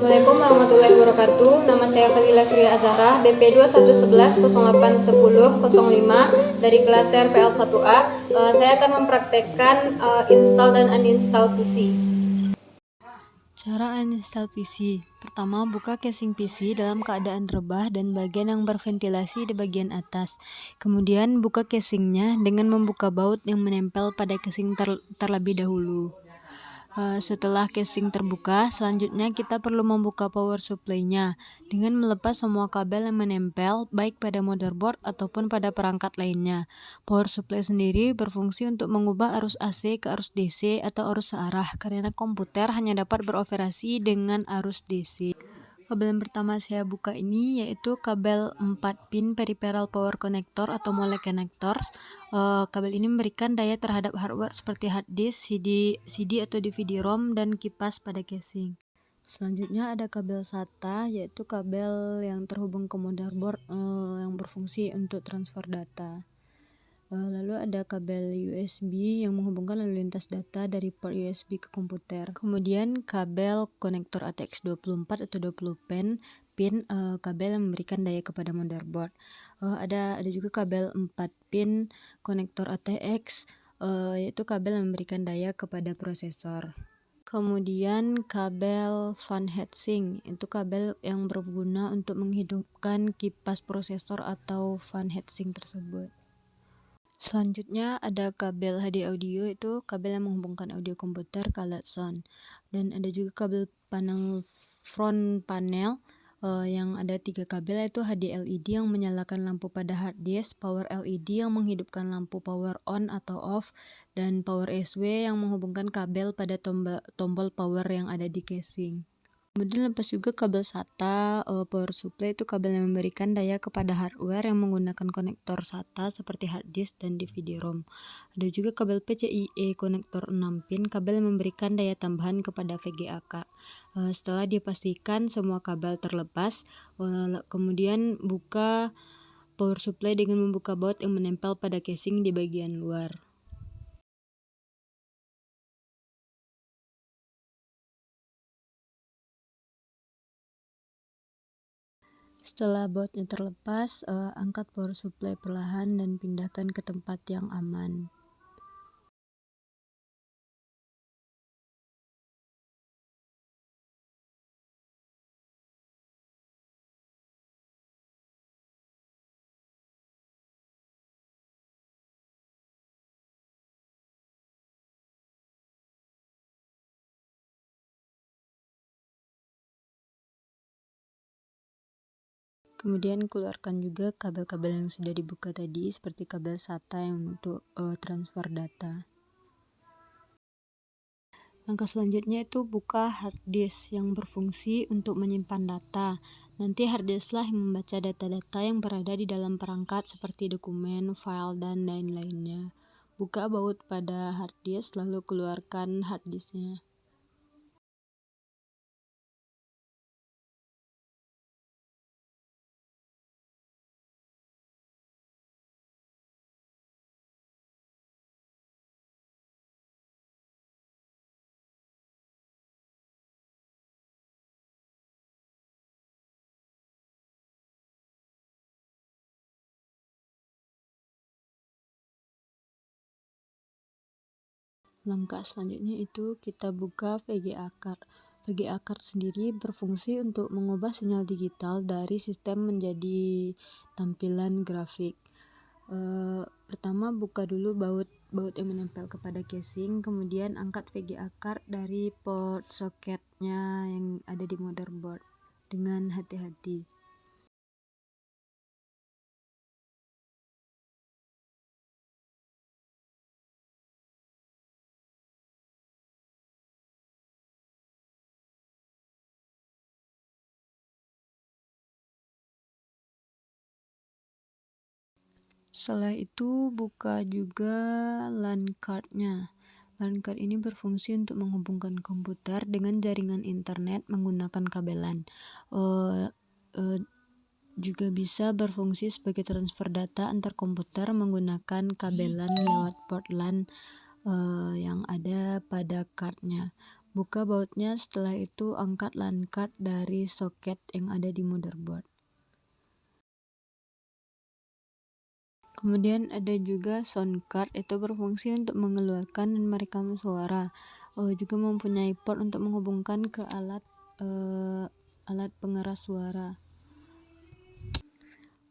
Assalamualaikum warahmatullahi wabarakatuh. Nama saya Fadila Surya Azahra, BP 2111081005 dari kelas TRPL 1A. Saya akan mempraktekkan install dan uninstall PC. Cara uninstall PC. Pertama, buka casing PC dalam keadaan rebah dan bagian yang berventilasi di bagian atas. Kemudian buka casingnya dengan membuka baut yang menempel pada casing terlebih dahulu. Setelah casing terbuka, selanjutnya kita perlu membuka power supply-nya dengan melepas semua kabel yang menempel baik pada motherboard ataupun pada perangkat lainnya. Power supply sendiri berfungsi untuk mengubah arus AC ke arus DC atau arus searah karena komputer hanya dapat beroperasi dengan arus DC. Kabel yang pertama saya buka ini yaitu kabel 4 pin peripheral power connector atau mole connectors. Kabel ini memberikan daya terhadap hardware seperti hard disk, CD atau DVD-ROM dan kipas pada casing. Selanjutnya ada kabel SATA yaitu kabel yang terhubung ke motherboard yang berfungsi untuk transfer data. Lalu ada kabel USB yang menghubungkan lalu lintas data dari port USB ke komputer. Kemudian kabel konektor ATX24 atau 20 pin kabel yang memberikan daya kepada motherboard. Ada juga kabel 4 pin konektor ATX yaitu kabel yang memberikan daya kepada prosesor. Kemudian kabel fan heatsink itu kabel yang berguna untuk menghidupkan kipas prosesor atau fan heatsink tersebut. Selanjutnya ada kabel HD audio, itu kabel yang menghubungkan audio komputer ke alat sound. Dan ada juga kabel panel front panel yang ada 3 kabel, yaitu HD LED yang menyalakan lampu pada hard disk, power LED yang menghidupkan lampu power on atau off, dan power SW yang menghubungkan kabel pada tombol power yang ada di casing. Kemudian lepas juga kabel SATA power supply, itu kabel yang memberikan daya kepada hardware yang menggunakan konektor SATA seperti hard disk dan DVD-ROM. Ada juga kabel PCIe konektor 6 pin, kabel yang memberikan daya tambahan kepada VGA card. Setelah dipastikan semua kabel terlepas, kemudian buka power supply dengan membuka baut yang menempel pada casing di bagian luar. Setelah bautnya terlepas, angkat power supply perlahan dan pindahkan ke tempat yang aman. Kemudian keluarkan juga kabel-kabel yang sudah dibuka tadi, seperti kabel SATA yang untuk transfer data. Langkah selanjutnya itu buka hard disk yang berfungsi untuk menyimpan data. Nanti hard disk lah yang membaca data-data yang berada di dalam perangkat seperti dokumen, file, dan lain-lainnya. Buka baut pada hard disk lalu keluarkan hard disknya. Langkah selanjutnya itu kita buka VGA card. VGA card sendiri berfungsi untuk mengubah sinyal digital dari sistem menjadi tampilan grafik. Pertama buka dulu baut yang menempel kepada casing, kemudian angkat VGA card dari port soketnya yang ada di motherboard dengan hati-hati. Setelah itu buka juga LAN card-nya. LAN card ini berfungsi untuk menghubungkan komputer dengan jaringan internet menggunakan kabelan. Juga bisa berfungsi sebagai transfer data antar komputer menggunakan kabelan lewat port LAN yang ada pada card-nya. Buka bautnya, setelah itu angkat LAN card dari soket yang ada di motherboard. Kemudian ada juga sound card, itu berfungsi untuk mengeluarkan dan merekam suara. Juga mempunyai port untuk menghubungkan ke alat pengeras suara.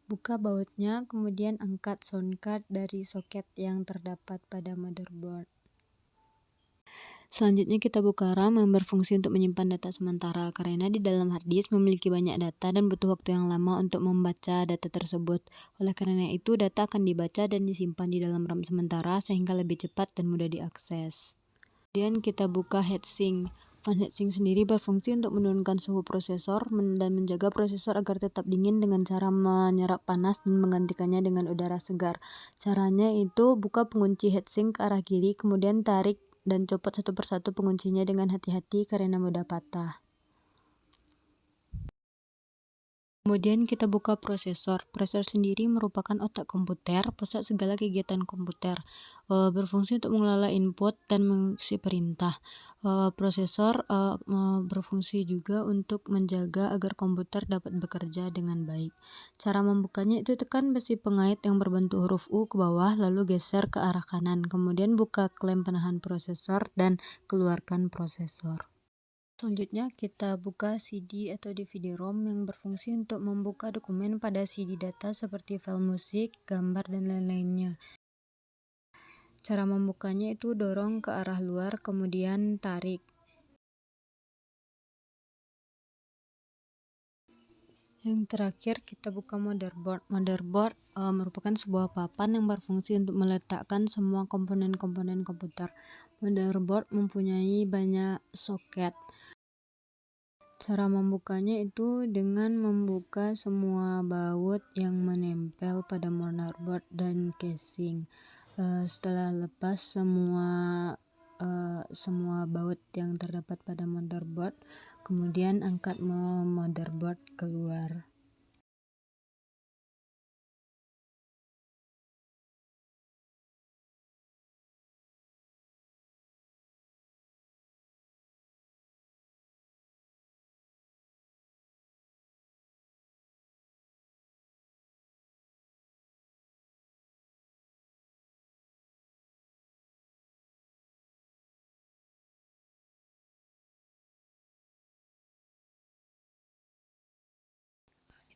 Buka bautnya, kemudian angkat sound card dari soket yang terdapat pada motherboard. Selanjutnya kita buka RAM yang berfungsi untuk menyimpan data sementara, karena di dalam harddisk memiliki banyak data dan butuh waktu yang lama untuk membaca data tersebut. Oleh karena itu, data akan dibaca dan disimpan di dalam RAM sementara sehingga lebih cepat dan mudah diakses. Kemudian kita buka heatsink. Fan heatsink sendiri berfungsi untuk menurunkan suhu prosesor dan menjaga prosesor agar tetap dingin dengan cara menyerap panas dan menggantikannya dengan udara segar. Caranya itu buka pengunci heatsink ke arah kiri, kemudian tarik dan copot satu persatu penguncinya dengan hati-hati karena mudah patah. Kemudian kita buka prosesor. Prosesor sendiri merupakan otak komputer, pusat segala kegiatan komputer. Berfungsi untuk mengelola input dan mengisi perintah. Prosesor berfungsi juga untuk menjaga agar komputer dapat bekerja dengan baik. Cara membukanya itu tekan besi pengait yang berbentuk huruf U ke bawah, lalu geser ke arah kanan. Kemudian buka klem penahan prosesor dan keluarkan prosesor. Selanjutnya kita buka CD atau DVD-ROM yang berfungsi untuk membuka dokumen pada CD data seperti file musik, gambar, dan lain-lainnya. Cara membukanya itu dorong ke arah luar, kemudian tarik. Yang terakhir kita buka motherboard. Motherboard merupakan sebuah papan yang berfungsi untuk meletakkan semua komponen-komponen komputer. Motherboard mempunyai banyak soket. Cara membukanya itu dengan membuka semua baut yang menempel pada motherboard dan casing. Setelah lepas semua baut yang terdapat pada motherboard, kemudian angkat motherboard keluar.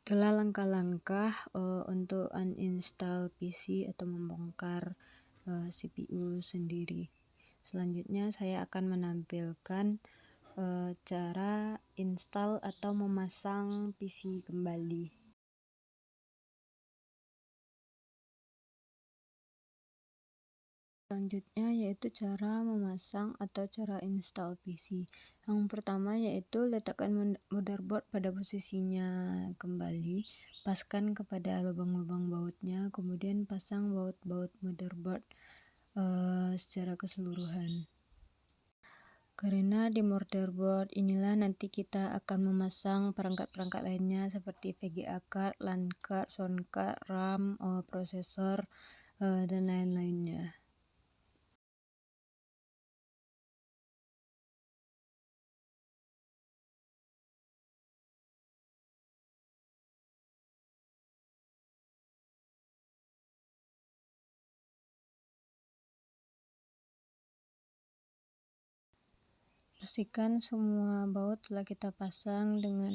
Itulah langkah-langkah untuk uninstall PC atau membongkar CPU sendiri. Selanjutnya saya akan menampilkan cara install atau memasang PC kembali. Selanjutnya yaitu cara memasang atau cara install PC. Yang pertama yaitu letakkan motherboard pada posisinya kembali, paskan kepada lubang-lubang bautnya, kemudian pasang baut-baut motherboard secara keseluruhan. Karena di motherboard inilah nanti kita akan memasang perangkat-perangkat lainnya seperti VGA card, LAN card, sound card, RAM, prosesor, dan lain-lainnya. Pastikan semua baut telah kita pasang dengan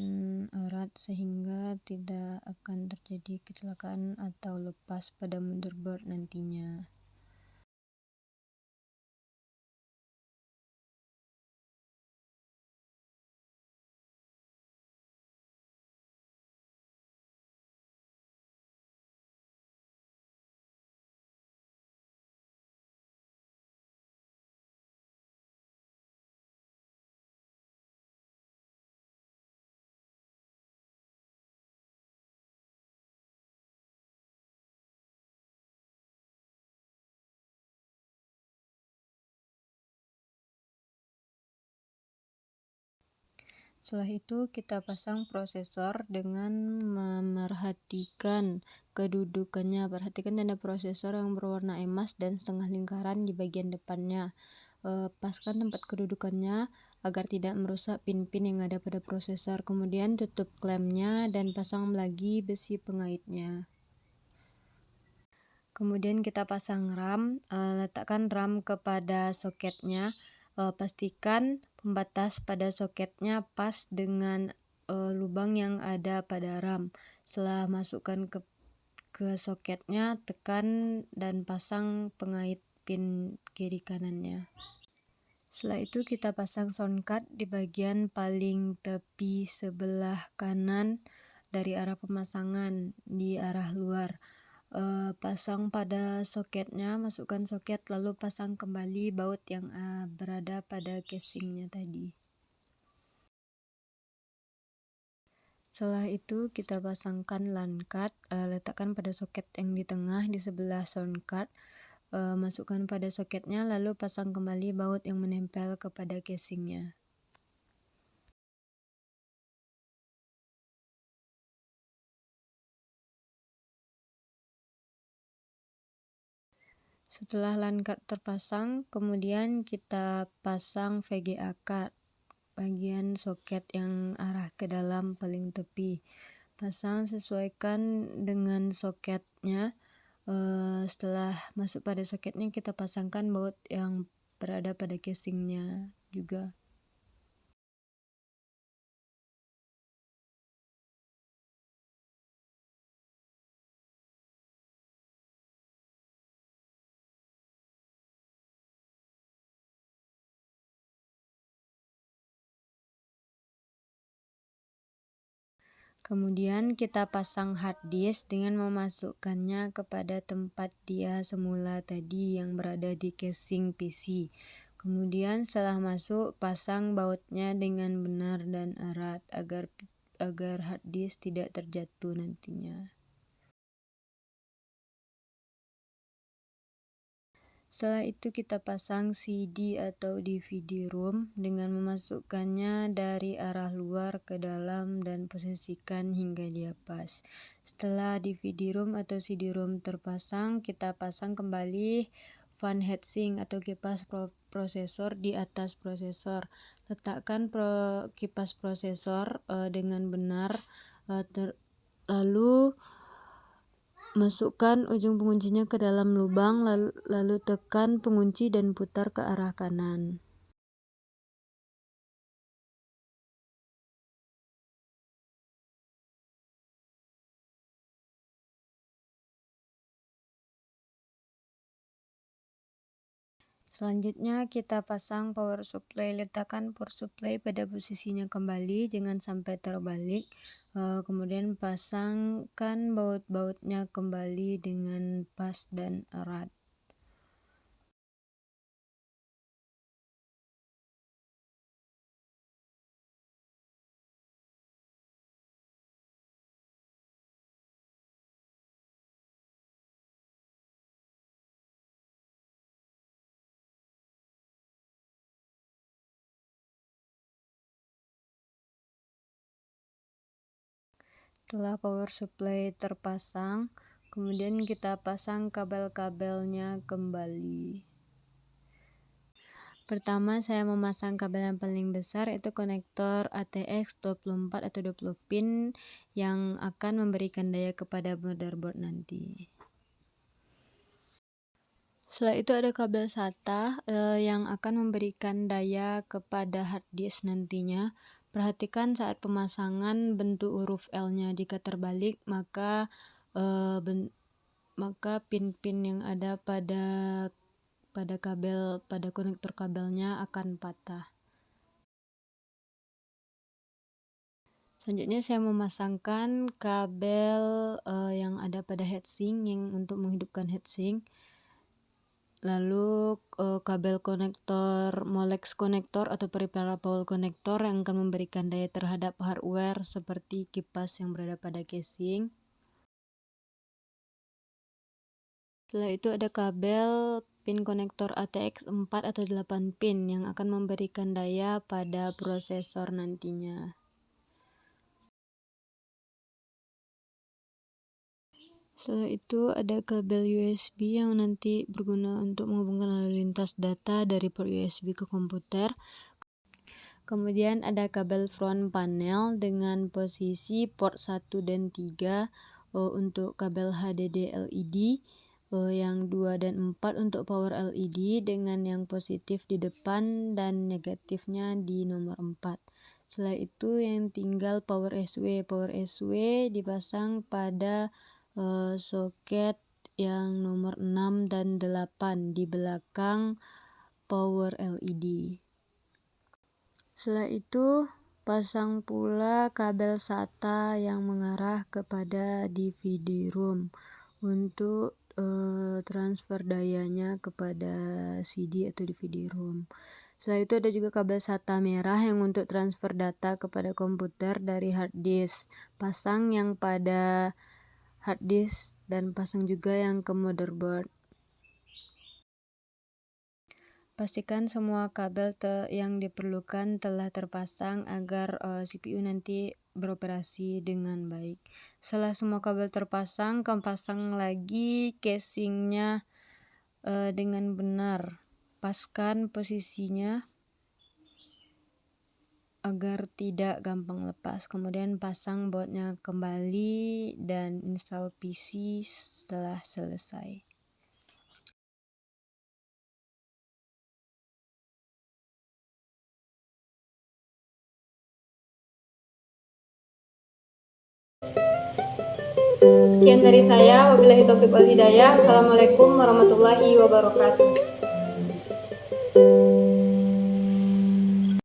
erat sehingga tidak akan terjadi kecelakaan atau lepas pada motherboard nantinya. Setelah itu kita pasang prosesor dengan memerhatikan kedudukannya. Perhatikan tanda prosesor yang berwarna emas dan setengah lingkaran di bagian depannya. Paskan tempat kedudukannya agar tidak merusak pin-pin yang ada pada prosesor. Kemudian tutup klemnya dan pasang lagi besi pengaitnya. Kemudian kita pasang RAM, letakkan RAM kepada soketnya. Pastikan pembatas pada soketnya pas dengan lubang yang ada pada RAM. Setelah masukkan ke soketnya, tekan dan pasang pengait pin kiri kanannya. Setelah itu kita pasang sound card di bagian paling tepi sebelah kanan dari arah pemasangan di arah luar. Pasang pada soketnya, masukkan soket lalu pasang kembali baut yang berada pada casingnya tadi. Setelah itu kita pasangkan LAN card, letakkan pada soket yang di tengah di sebelah sound card, masukkan pada soketnya lalu pasang kembali baut yang menempel kepada casingnya. Setelah LAN card terpasang, kemudian kita pasang VGA card bagian soket yang arah ke dalam paling tepi. Pasang sesuaikan dengan soketnya. Setelah masuk pada soketnya, kita pasangkan baut yang berada pada casingnya juga. Kemudian kita pasang hard disk dengan memasukkannya kepada tempat dia semula tadi yang berada di casing PC. Kemudian setelah masuk, pasang bautnya dengan benar dan erat agar hard disk tidak terjatuh nantinya. Setelah itu kita pasang CD atau DVD ROM dengan memasukkannya dari arah luar ke dalam dan posisikan hingga dia pas. Setelah DVD ROM atau CD ROM terpasang, kita pasang kembali fan heatsink atau kipas prosesor di atas prosesor. Letakkan kipas prosesor dengan benar, lalu masukkan ujung penguncinya ke dalam lubang, lalu tekan pengunci dan putar ke arah kanan. Selanjutnya kita pasang power supply. Letakkan power supply pada posisinya kembali, jangan sampai terbalik. Kemudian pasangkan baut-bautnya kembali dengan pas dan erat. Setelah power supply terpasang, kemudian kita pasang kabel-kabelnya kembali. Pertama, saya memasang kabel yang paling besar, itu konektor ATX 24 atau 20 pin yang akan memberikan daya kepada motherboard nanti. Setelah itu ada kabel SATA yang akan memberikan daya kepada hard disk nantinya. Perhatikan saat pemasangan bentuk huruf L-nya. Jika terbalik, maka pin-pin yang ada pada konektor kabelnya akan patah. Selanjutnya saya memasangkan kabel yang ada pada heatsink yang untuk menghidupkan heatsink. Lalu kabel konektor Molex konektor atau peripheral power konektor yang akan memberikan daya terhadap hardware seperti kipas yang berada pada casing. Setelah itu ada kabel pin konektor ATX 4 atau 8 pin yang akan memberikan daya pada prosesor nantinya. Setelah itu ada kabel USB yang nanti berguna untuk menghubungkan lalu lintas data dari port USB ke komputer. Kemudian ada kabel front panel dengan posisi port 1 dan 3 untuk kabel HDD LED, yang 2 dan 4 untuk power LED dengan yang positif di depan dan negatifnya di nomor 4. Setelah itu yang tinggal power SW. Power SW dipasang pada soket yang nomor 6 dan 8 di belakang power LED. Setelah itu pasang pula kabel SATA yang mengarah kepada DVD ROM untuk transfer dayanya kepada CD atau DVD ROM. Setelah itu ada juga kabel SATA merah yang untuk transfer data kepada komputer dari hard disk. Pasang yang pada hard disk dan pasang juga yang ke motherboard. Pastikan semua kabel yang diperlukan telah terpasang agar CPU nanti beroperasi dengan baik. Setelah semua kabel terpasang, kamu pasang lagi casingnya dengan benar. Paskan posisinya agar tidak gampang lepas. Kemudian pasang bautnya kembali dan install PC setelah selesai. Sekian dari saya, wabillahi taufiq wal hidayah. Assalamualaikum warahmatullahi wabarakatuh.